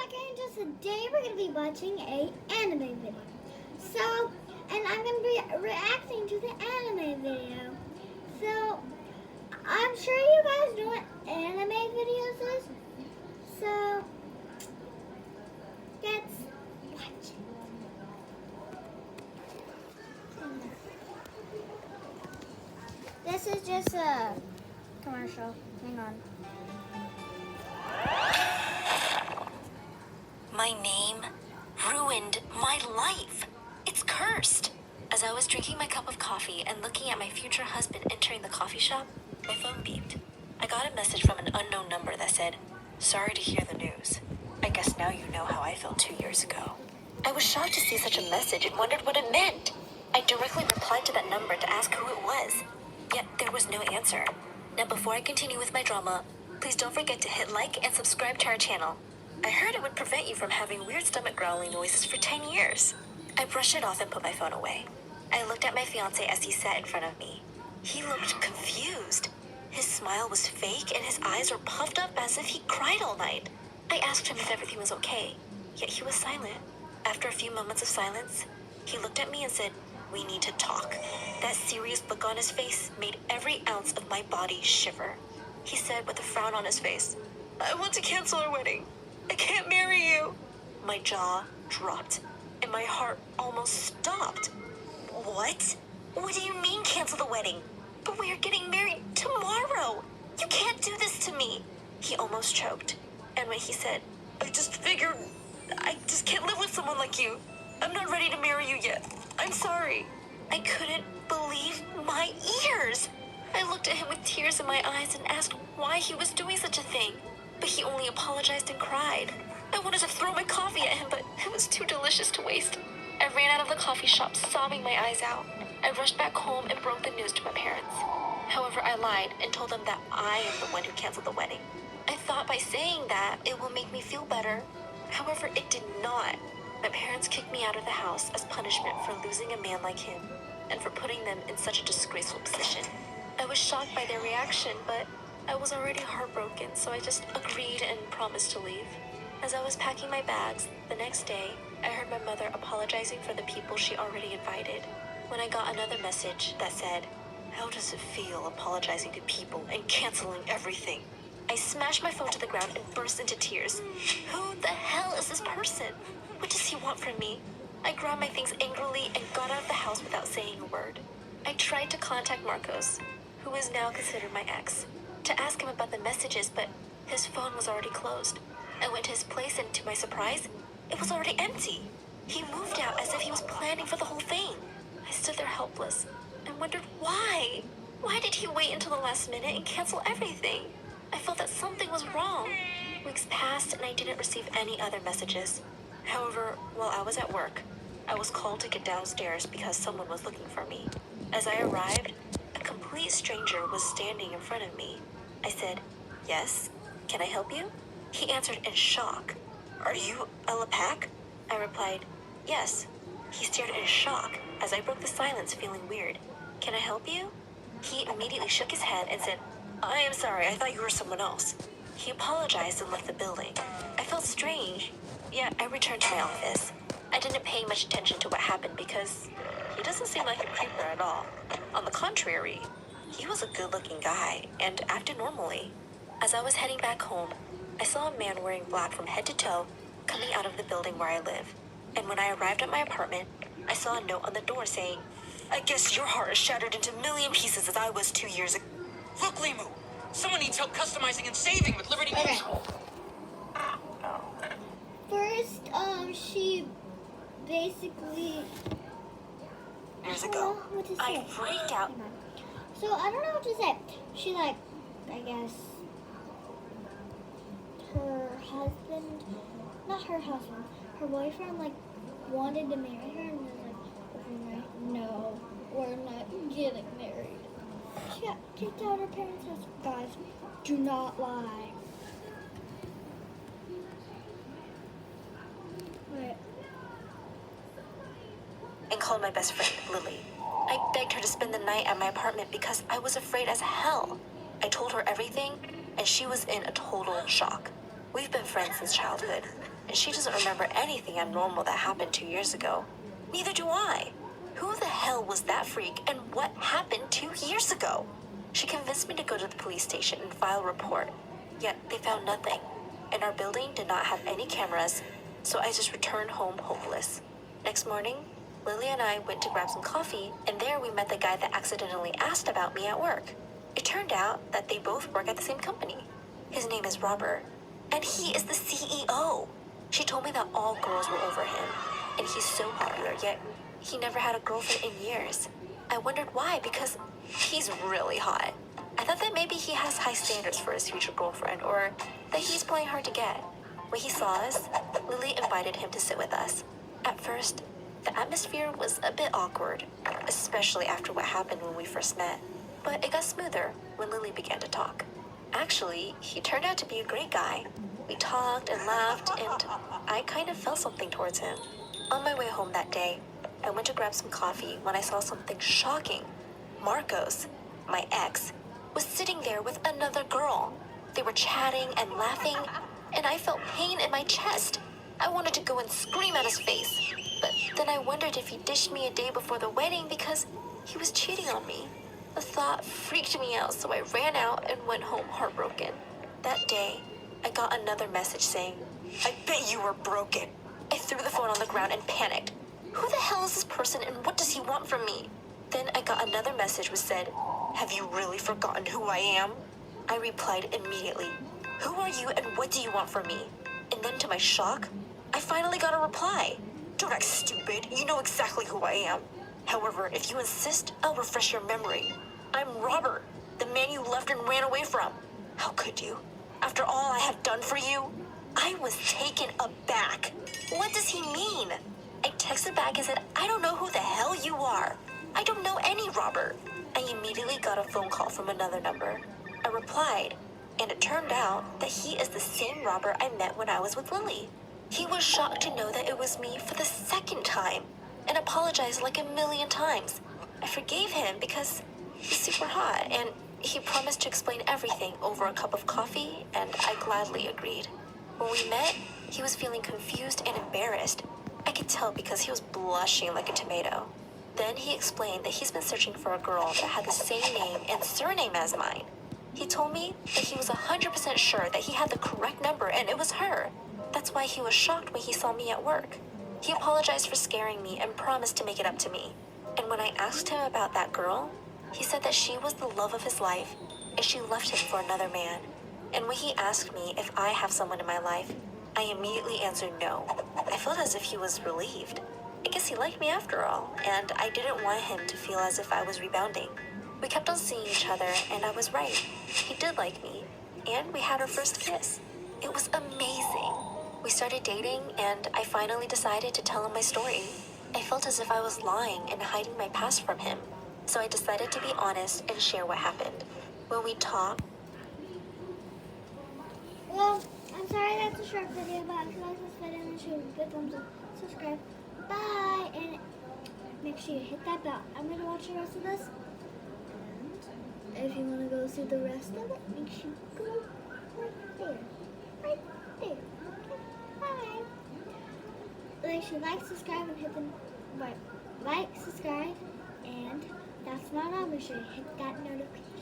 Okay, just today we're gonna be watching a anime video. So, and I'm gonna be reacting to the anime video. So, I'm sure you guys know what anime videos is. So, let's watch it. This is just a commercial. Hang on. My name ruined my life. It's cursed. As I was drinking my cup of coffee and looking at my future husband entering the coffee shop, my phone beeped. I got a message from an unknown number that said, "Sorry to hear the news. I guess now you know how I felt 2 years ago." I was shocked to see such a message and wondered what it meant. I directly replied to that number to ask who it was, yet there was no answer. Now before I continue with my drama, please don't forget to hit like and subscribe to our channel. I heard it would prevent you from having weird stomach growling noises for 10 years. I brushed it off and put my phone away. I looked at my fiancé as he sat in front of me. He looked confused. His smile was fake and his eyes were puffed up as if he cried all night. I asked him if everything was okay, yet he was silent. After a few moments of silence, he looked at me and said, "We need to talk." That serious look on his face made every ounce of my body shiver. He said with a frown on his face, "I want to cancel our wedding. I can't marry you." My jaw dropped, and my heart almost stopped. What? What do you mean cancel the wedding? But we are getting married tomorrow. You can't do this to me. He almost choked. And when he said, I just can't live with someone like you. I'm not ready to marry you yet. I'm sorry. I couldn't believe my ears. I looked at him with tears in my eyes and asked why he was doing such a thing. But he only apologized and cried. I wanted to throw my coffee at him, but it was too delicious to waste. I ran out of the coffee shop, sobbing my eyes out. I rushed back home and broke the news to my parents. However, I lied and told them that I am the one who canceled the wedding. I thought by saying that it will make me feel better. However, it did not. My parents kicked me out of the house as punishment for losing a man like him and for putting them in such a disgraceful position. I was shocked by their reaction, but I was already heartbroken, so I just agreed and promised to leave. As I was packing my bags, the next day, I heard my mother apologizing for the people she already invited. When I got another message that said, "How does it feel apologizing to people and canceling everything?" I smashed my phone to the ground and burst into tears. Who the hell is this person? What does he want from me? I grabbed my things angrily and got out of the house without saying a word. I tried to contact Marcos, who is now considered my ex, to ask him about the messages, but his phone was already closed. I went to his place and, to my surprise, it was already empty. He moved out as if he was planning for the whole thing. I stood there helpless and wondered why. Why did he wait until the last minute and cancel everything? I felt that something was wrong. Weeks passed and I didn't receive any other messages. However, while I was at work, I was called to get downstairs because someone was looking for me. As I arrived, a complete stranger was standing in front of me. I said, "Yes, can I help you?" He answered in shock. "Are you Ella Pack?" I replied, "Yes." He stared in shock as I broke the silence, feeling weird. "Can I help you?" He immediately shook his head and said, "I am sorry, I thought you were someone else." He apologized and left the building. I felt strange, yet I returned to my office. I didn't pay much attention to what happened because he doesn't seem like a creeper at all. On the contrary, he was a good-looking guy and acted normally. As I was heading back home, I saw a man wearing black from head to toe coming out of the building where I live. And when I arrived at my apartment, I saw a note on the door saying, "I guess your heart is shattered into a million pieces as I was 2 years ago." Look, Limu! Someone needs help customizing and saving with Liberty Okay. Mutual. First, she basically. Years I don't ago, know what to I say. freaked out. Hang on. So I don't know what to say. She I guess, her husband, not her husband, her boyfriend, wanted to marry her and was like, no, we're not getting married. She got kicked out of her parents' house. Guys, do not lie. Wait. And called my best friend, Lily. I begged her to spend the night at my apartment because I was afraid as hell. I told her everything, and she was in a total shock. We've been friends since childhood, and she doesn't remember anything abnormal that happened 2 years ago. Neither do I. Who the hell was that freak, and what happened 2 years ago? She convinced me to go to the police station and file a report, yet they found nothing, and our building did not have any cameras, so I just returned home hopeless. Next morning, Lily and I went to grab some coffee, and there we met the guy that accidentally asked about me at work. It turned out that they both work at the same company. His name is Robert, and he is the CEO. She told me that all girls were over him, and he's so popular, yet he never had a girlfriend in years. I wondered why, because he's really hot. I thought that maybe he has high standards for his future girlfriend, or that he's playing hard to get. When he saw us, Lily invited him to sit with us. At first, the atmosphere was a bit awkward, especially after what happened when we first met. But it got smoother when Lily began to talk. Actually, he turned out to be a great guy. We talked and laughed, and I kind of felt something towards him. On my way home that day, I went to grab some coffee when I saw something shocking. Marcos, my ex, was sitting there with another girl. They were chatting and laughing, and I felt pain in my chest. I wanted to go and scream at his face, but then I wondered if he dished me a day before the wedding because he was cheating on me. The thought freaked me out, so I ran out and went home heartbroken. That day, I got another message saying, "I bet you were broken." I threw the phone on the ground and panicked. Who the hell is this person, and what does he want from me? Then I got another message which said, "Have you really forgotten who I am?" I replied immediately, "Who are you and what do you want from me?" And then to my shock, I finally got a reply. "Don't act stupid, you know exactly who I am. However, if you insist, I'll refresh your memory. I'm Robert, the man you left and ran away from. How could you? After all I have done for you?" I was taken aback. What does he mean? I texted back and said, "I don't know who the hell you are. I don't know any Robert." I immediately got a phone call from another number. I replied, and it turned out that he is the same Robert I met when I was with Lily. He was shocked to know that it was me for the second time and apologized like a million times. I forgave him because he's super hot, and he promised to explain everything over a cup of coffee, and I gladly agreed. When we met, he was feeling confused and embarrassed. I could tell because he was blushing like a tomato. Then he explained that he's been searching for a girl that had the same name and surname as mine. He told me that he was 100% sure that he had the correct number and it was her. That's why he was shocked when he saw me at work. He apologized for scaring me and promised to make it up to me. And when I asked him about that girl, he said that she was the love of his life and she left him for another man. And when he asked me if I have someone in my life, I immediately answered no. I felt as if he was relieved. I guess he liked me after all, and I didn't want him to feel as if I was rebounding. We kept on seeing each other, and I was right. He did like me, and we had our first kiss. It was amazing. We started dating, and I finally decided to tell him my story. I felt as if I was lying and hiding my past from him, so I decided to be honest and share what happened. When we talked, Well, I'm sorry that's a short video, but if you like this video, make sure you give a thumbs up, subscribe, bye, and make sure you hit that bell. I'm going to watch the rest of this. And if you want to go see the rest of it, make sure you go right there. Right there. Okay, bye. Make sure you like, subscribe, and hit the like, subscribe, and that's not all. Make sure you hit that notification.